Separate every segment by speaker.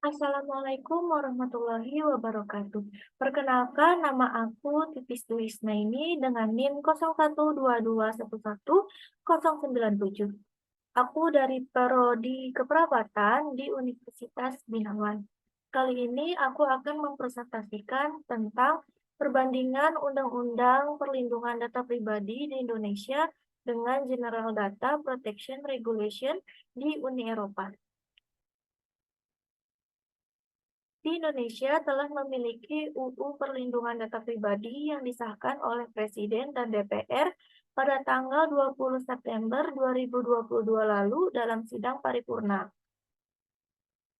Speaker 1: Assalamualaikum warahmatullahi wabarakatuh. Perkenalkan, nama aku Titis Duisna ini dengan NIM 0122111097. Aku dari Prodi Keperawatan di Universitas Binawan. Kali ini aku akan mempresentasikan tentang perbandingan Undang-Undang Perlindungan Data Pribadi di Indonesia dengan General Data Protection Regulation di Uni Eropa. Di Indonesia telah memiliki UU Perlindungan Data Pribadi yang disahkan oleh Presiden dan DPR pada tanggal 20 September 2022 lalu dalam sidang paripurna.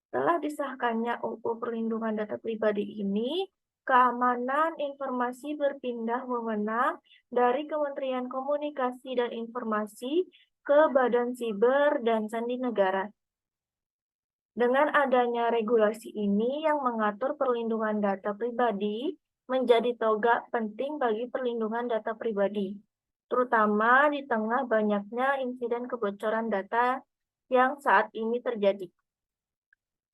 Speaker 1: Setelah disahkannya UU Perlindungan Data Pribadi ini, keamanan informasi berpindah wewenang dari Kementerian Komunikasi dan Informasi ke Badan Siber dan Sandi Negara. Dengan adanya regulasi ini yang mengatur perlindungan data pribadi menjadi tonggak penting bagi perlindungan data pribadi, terutama di tengah banyaknya insiden kebocoran data yang saat ini terjadi.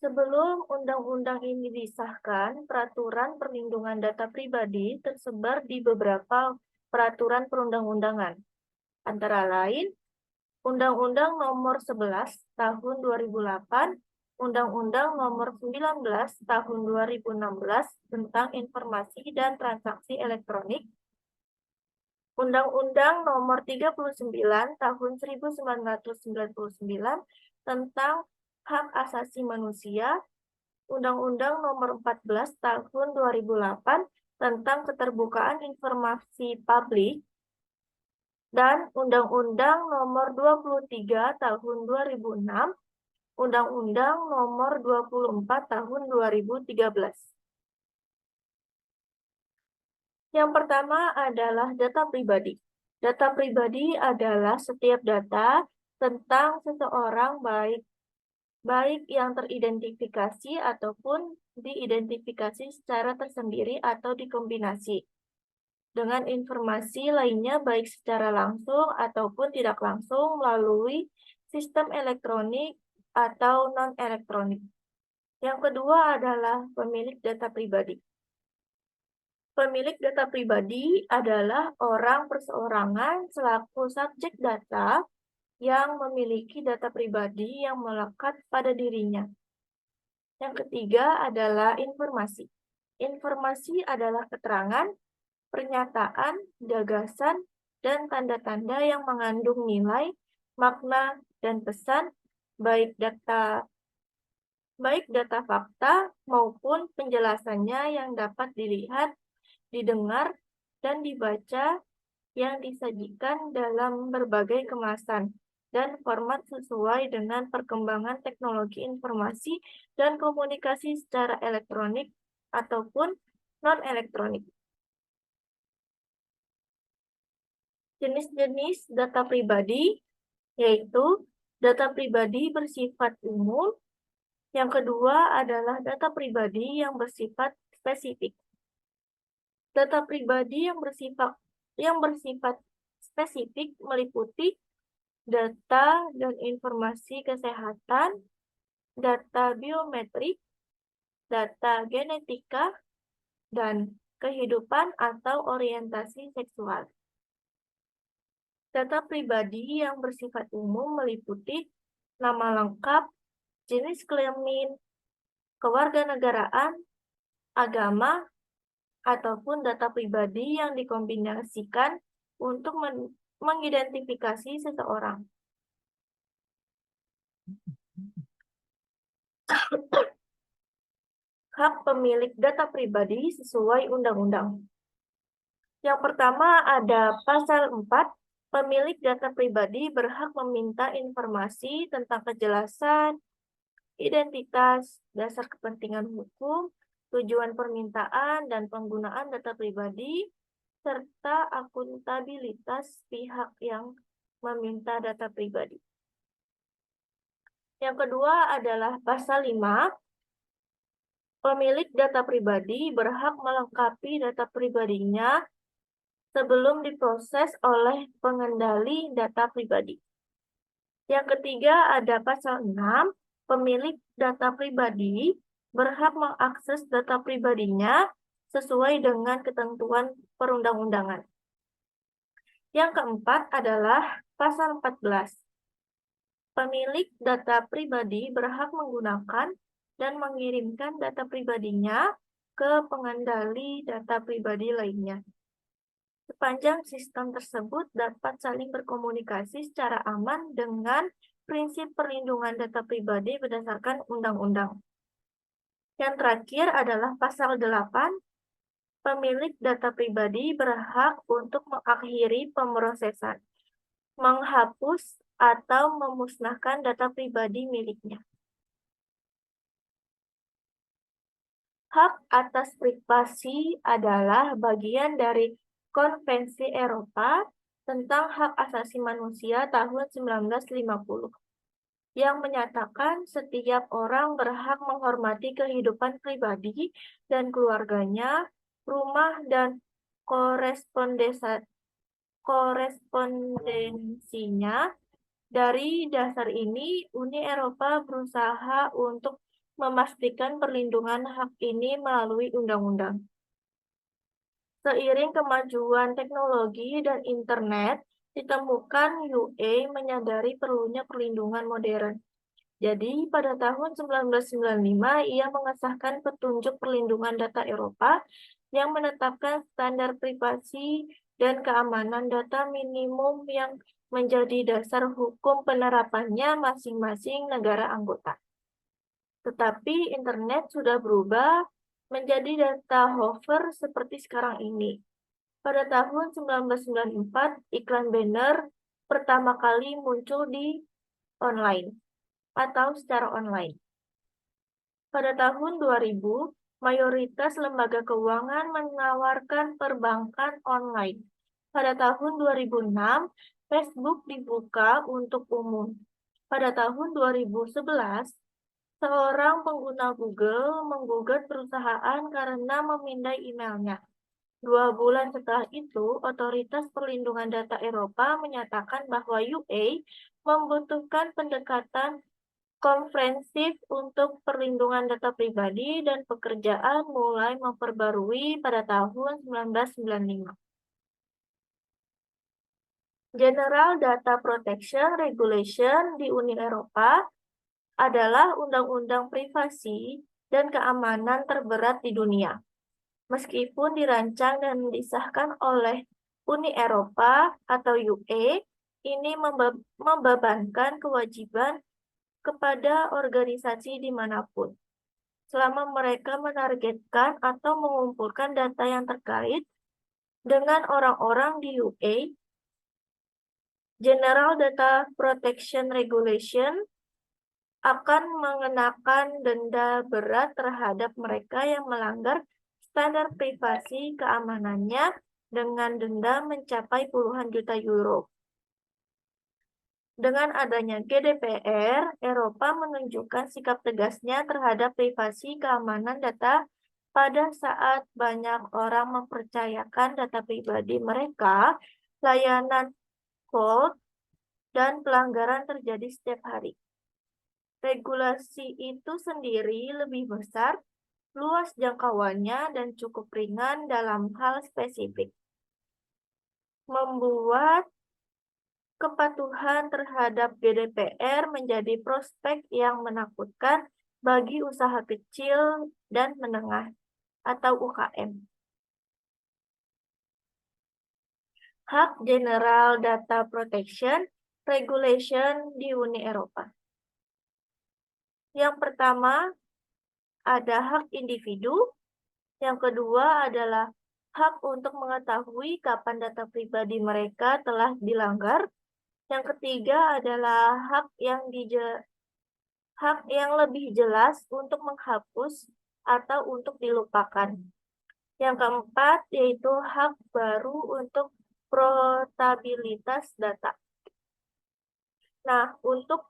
Speaker 1: Sebelum undang-undang ini disahkan, peraturan perlindungan data pribadi tersebar di beberapa peraturan perundang-undangan, antara lain Undang-Undang Nomor 11 Tahun 2008, Undang-Undang Nomor 19 Tahun 2016 tentang Informasi dan Transaksi Elektronik, Undang-Undang Nomor 39 Tahun 1999 tentang Hak Asasi Manusia, Undang-Undang Nomor 14 Tahun 2008 tentang Keterbukaan Informasi Publik, dan Undang-Undang Nomor 23 Tahun 2006, Undang-Undang Nomor 24 Tahun 2013. Yang pertama adalah data pribadi. Data pribadi adalah setiap data tentang seseorang baik yang teridentifikasi ataupun diidentifikasi secara tersendiri atau dikombinasi dengan informasi lainnya baik secara langsung ataupun tidak langsung melalui sistem elektronik atau non-elektronik. Yang kedua adalah pemilik data pribadi. Pemilik data pribadi adalah orang perseorangan selaku subjek data yang memiliki data pribadi yang melekat pada dirinya. Yang ketiga adalah informasi. Informasi adalah keterangan, pernyataan, gagasan, dan tanda-tanda yang mengandung nilai, makna, dan pesan, baik data fakta maupun penjelasannya yang dapat dilihat, didengar, dan dibaca yang disajikan dalam berbagai kemasan dan format sesuai dengan perkembangan teknologi informasi dan komunikasi secara elektronik ataupun non-elektronik. Jenis-jenis data pribadi yaitu data pribadi bersifat umum. Yang kedua adalah data pribadi yang bersifat spesifik. Data pribadi yang bersifat spesifik meliputi data dan informasi kesehatan, data biometrik, data genetika, dan kehidupan atau orientasi seksual. Data pribadi yang bersifat umum meliputi nama lengkap, jenis kelamin, kewarganegaraan, agama, ataupun data pribadi yang dikombinasikan untuk mengidentifikasi seseorang. Hak pemilik data pribadi sesuai undang-undang. Yang pertama ada pasal 4, Pemilik data pribadi berhak meminta informasi tentang kejelasan, identitas, dasar kepentingan hukum, tujuan permintaan dan penggunaan data pribadi, serta akuntabilitas pihak yang meminta data pribadi. Yang kedua adalah pasal 5. Pemilik data pribadi berhak melengkapi data pribadinya sebelum diproses oleh pengendali data pribadi. Yang ketiga ada pasal 6. Pemilik data pribadi berhak mengakses data pribadinya sesuai dengan ketentuan perundang-undangan. Yang keempat adalah pasal 14. Pemilik data pribadi berhak menggunakan dan mengirimkan data pribadinya ke pengendali data pribadi lainnya, sepanjang sistem tersebut dapat saling berkomunikasi secara aman dengan prinsip perlindungan data pribadi berdasarkan undang-undang. Yang terakhir adalah pasal 8. Pemilik data pribadi berhak untuk mengakhiri pemrosesan, menghapus atau memusnahkan data pribadi miliknya. Hak atas privasi adalah bagian dari Konvensi Eropa tentang Hak Asasi Manusia tahun 1950 yang menyatakan setiap orang berhak menghormati kehidupan pribadi dan keluarganya, rumah, dan korespondensinya. Dari dasar ini, Uni Eropa berusaha untuk memastikan perlindungan hak ini melalui undang-undang. Seiring kemajuan teknologi dan internet, ditemukan UA menyadari perlunya perlindungan modern. Jadi, pada tahun 1995, ia mengesahkan petunjuk perlindungan data Eropa yang menetapkan standar privasi dan keamanan data minimum yang menjadi dasar hukum penerapannya masing-masing negara anggota. Tetapi internet sudah berubah menjadi data hover seperti sekarang ini. Pada tahun 1994, iklan banner pertama kali muncul di online atau secara online. Pada tahun 2000, mayoritas lembaga keuangan menawarkan perbankan online. Pada tahun 2006, Facebook dibuka untuk umum. Pada tahun 2011, seorang pengguna Google menggugat perusahaan karena memindai emailnya. 2 bulan setelah itu, Otoritas Perlindungan Data Eropa menyatakan bahwa UA membutuhkan pendekatan komprehensif untuk perlindungan data pribadi dan pekerjaan mulai memperbarui pada tahun 1995. General Data Protection Regulation di Uni Eropa adalah undang-undang privasi dan keamanan terberat di dunia. Meskipun dirancang dan disahkan oleh Uni Eropa atau UE, ini membebankan kewajiban kepada organisasi dimanapun, selama mereka menargetkan atau mengumpulkan data yang terkait dengan orang-orang di UE. General Data Protection Regulation akan mengenakan denda berat terhadap mereka yang melanggar standar privasi keamanannya dengan denda mencapai puluhan juta euro. Dengan adanya GDPR, Eropa menunjukkan sikap tegasnya terhadap privasi keamanan data pada saat banyak orang mempercayakan data pribadi mereka, layanan cloud, dan pelanggaran terjadi setiap hari. Regulasi itu sendiri lebih besar, luas jangkauannya, dan cukup ringan dalam hal spesifik, membuat kepatuhan terhadap GDPR menjadi prospek yang menakutkan bagi usaha kecil dan menengah atau UKM. Hak General Data Protection Regulation di Uni Eropa. Yang pertama ada hak individu, yang kedua adalah hak untuk mengetahui kapan data pribadi mereka telah dilanggar. Yang ketiga adalah hak yang lebih jelas untuk menghapus atau untuk dilupakan. Yang keempat yaitu hak baru untuk portabilitas data. Nah, untuk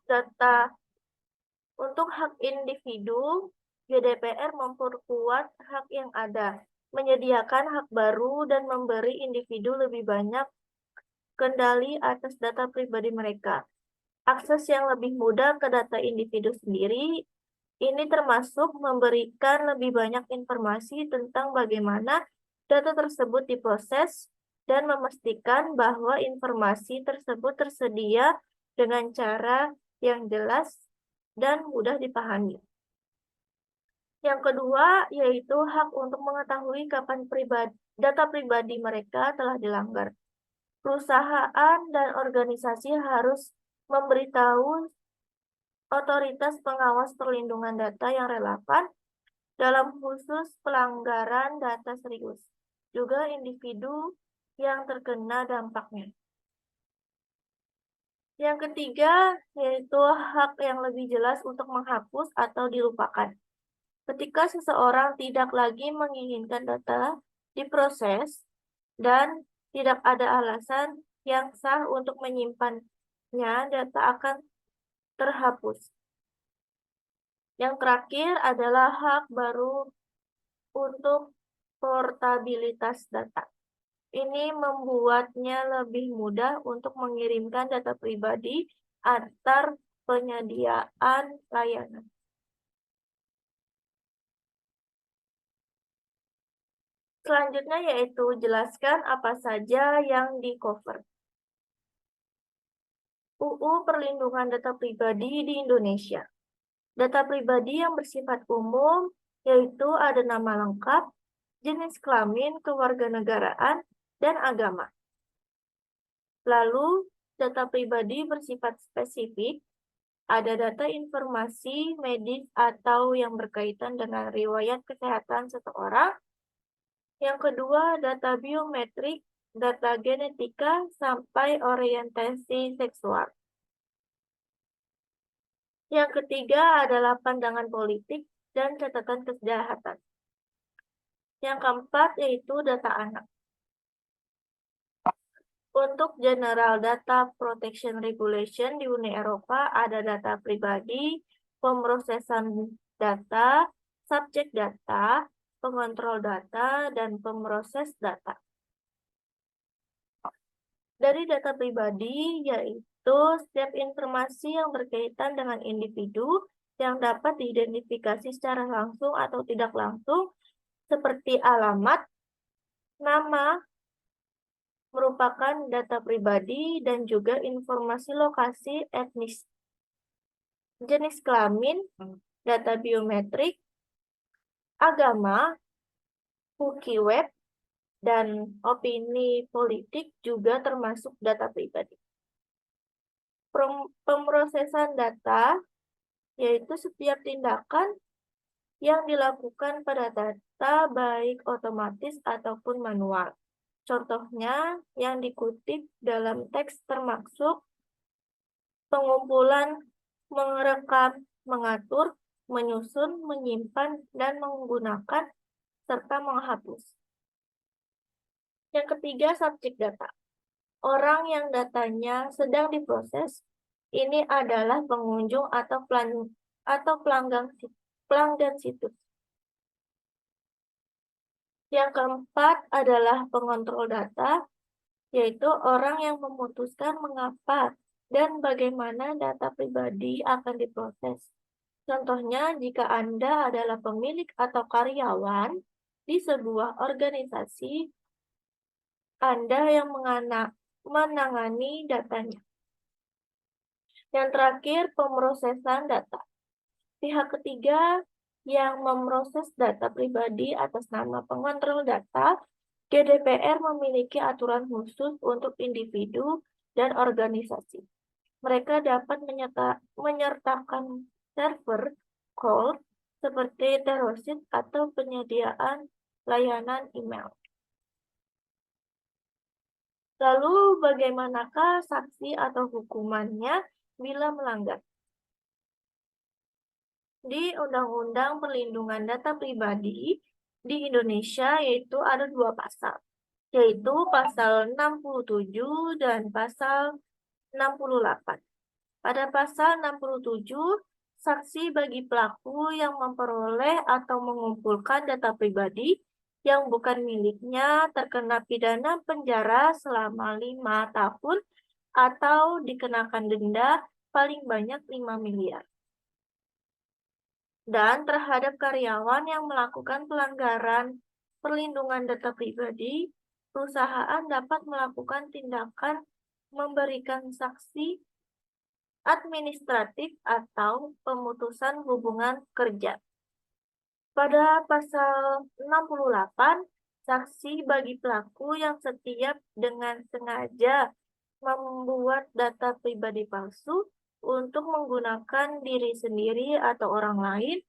Speaker 1: hak individu, GDPR memperkuat hak yang ada, menyediakan hak baru dan memberi individu lebih banyak kendali atas data pribadi mereka. Akses yang lebih mudah ke data individu sendiri, ini termasuk memberikan lebih banyak informasi tentang bagaimana data tersebut diproses dan memastikan bahwa informasi tersebut tersedia dengan cara yang jelas dan mudah dipahami. Yang kedua, yaitu hak untuk mengetahui kapan data pribadi mereka telah dilanggar. Perusahaan dan organisasi harus memberitahu otoritas pengawas perlindungan data yang relevan dalam khusus pelanggaran data serius, juga individu yang terkena dampaknya. Yang ketiga, yaitu hak yang lebih jelas untuk menghapus atau dilupakan. Ketika seseorang tidak lagi menginginkan data diproses dan tidak ada alasan yang sah untuk menyimpannya, data akan terhapus. Yang terakhir adalah hak baru untuk portabilitas data. Ini membuatnya lebih mudah untuk mengirimkan data pribadi antar penyediaan layanan. Selanjutnya yaitu jelaskan apa saja yang di-cover. UU Perlindungan Data Pribadi di Indonesia. Data pribadi yang bersifat umum yaitu ada nama lengkap, jenis kelamin, kewarganegaraan, dan agama. Lalu, data pribadi bersifat spesifik, ada data informasi medis atau yang berkaitan dengan riwayat kesehatan seseorang. Yang kedua, data biometrik, data genetika, sampai orientasi seksual. Yang ketiga adalah pandangan politik dan catatan kejahatan. Yang keempat yaitu data anak. Untuk General Data Protection Regulation di Uni Eropa ada data pribadi, pemrosesan data, subjek data, pengontrol data, dan pemroses data. Dari data pribadi yaitu setiap informasi yang berkaitan dengan individu yang dapat diidentifikasi secara langsung atau tidak langsung seperti alamat, nama, merupakan data pribadi dan juga informasi lokasi etnis. Jenis kelamin, data biometrik, agama, cookie web, dan opini politik juga termasuk data pribadi. Pemrosesan data yaitu setiap tindakan yang dilakukan pada data baik otomatis ataupun manual. Contohnya yang dikutip dalam teks termasuk pengumpulan, merekam, mengatur, menyusun, menyimpan, dan menggunakan, serta menghapus. Yang ketiga, subjek data. Orang yang datanya sedang diproses, ini adalah pengunjung atau pelanggan situs. Yang keempat adalah pengontrol data, yaitu orang yang memutuskan mengapa dan bagaimana data pribadi akan diproses. Contohnya, jika Anda adalah pemilik atau karyawan di sebuah organisasi, Anda yang menangani datanya. Yang terakhir, pemrosesan data. Pihak ketiga yang memproses data pribadi atas nama pengontrol data, GDPR memiliki aturan khusus untuk individu dan organisasi. Mereka dapat menyertakan server, call, seperti Terosit atau penyediaan layanan email. Lalu bagaimanakah sanksi atau hukumannya bila melanggar? Di Undang-Undang Perlindungan Data Pribadi di Indonesia yaitu ada dua pasal, yaitu pasal 67 dan pasal 68. Pada pasal 67, saksi bagi pelaku yang memperoleh atau mengumpulkan data pribadi yang bukan miliknya terkena pidana penjara selama 5 tahun atau dikenakan denda paling banyak 5 miliar. Dan terhadap karyawan yang melakukan pelanggaran perlindungan data pribadi, perusahaan dapat melakukan tindakan memberikan saksi administratif atau pemutusan hubungan kerja. Pada pasal 68, saksi bagi pelaku yang setiap dengan sengaja membuat data pribadi palsu untuk menggunakan diri sendiri atau orang lain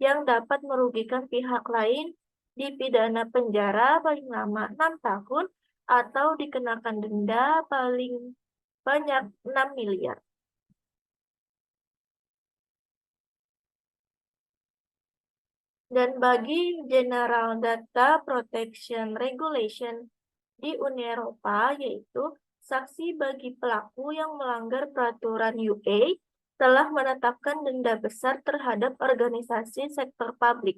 Speaker 1: yang dapat merugikan pihak lain dipidana penjara paling lama 6 tahun atau dikenakan denda paling banyak 6 miliar. Dan bagi General Data Protection Regulation di Uni Eropa, yaitu saksi bagi pelaku yang melanggar peraturan UA telah menetapkan denda besar terhadap organisasi sektor publik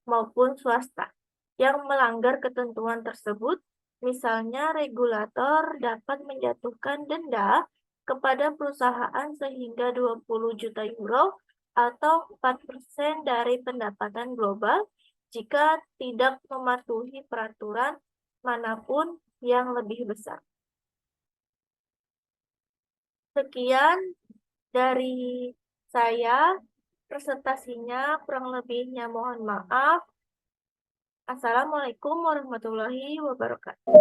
Speaker 1: maupun swasta yang melanggar ketentuan tersebut. Misalnya, regulator dapat menjatuhkan denda kepada perusahaan sehingga 20 juta euro atau 4% dari pendapatan global jika tidak mematuhi peraturan manapun yang lebih besar. Sekian dari saya, presentasinya kurang lebihnya mohon maaf. Assalamualaikum warahmatullahi wabarakatuh.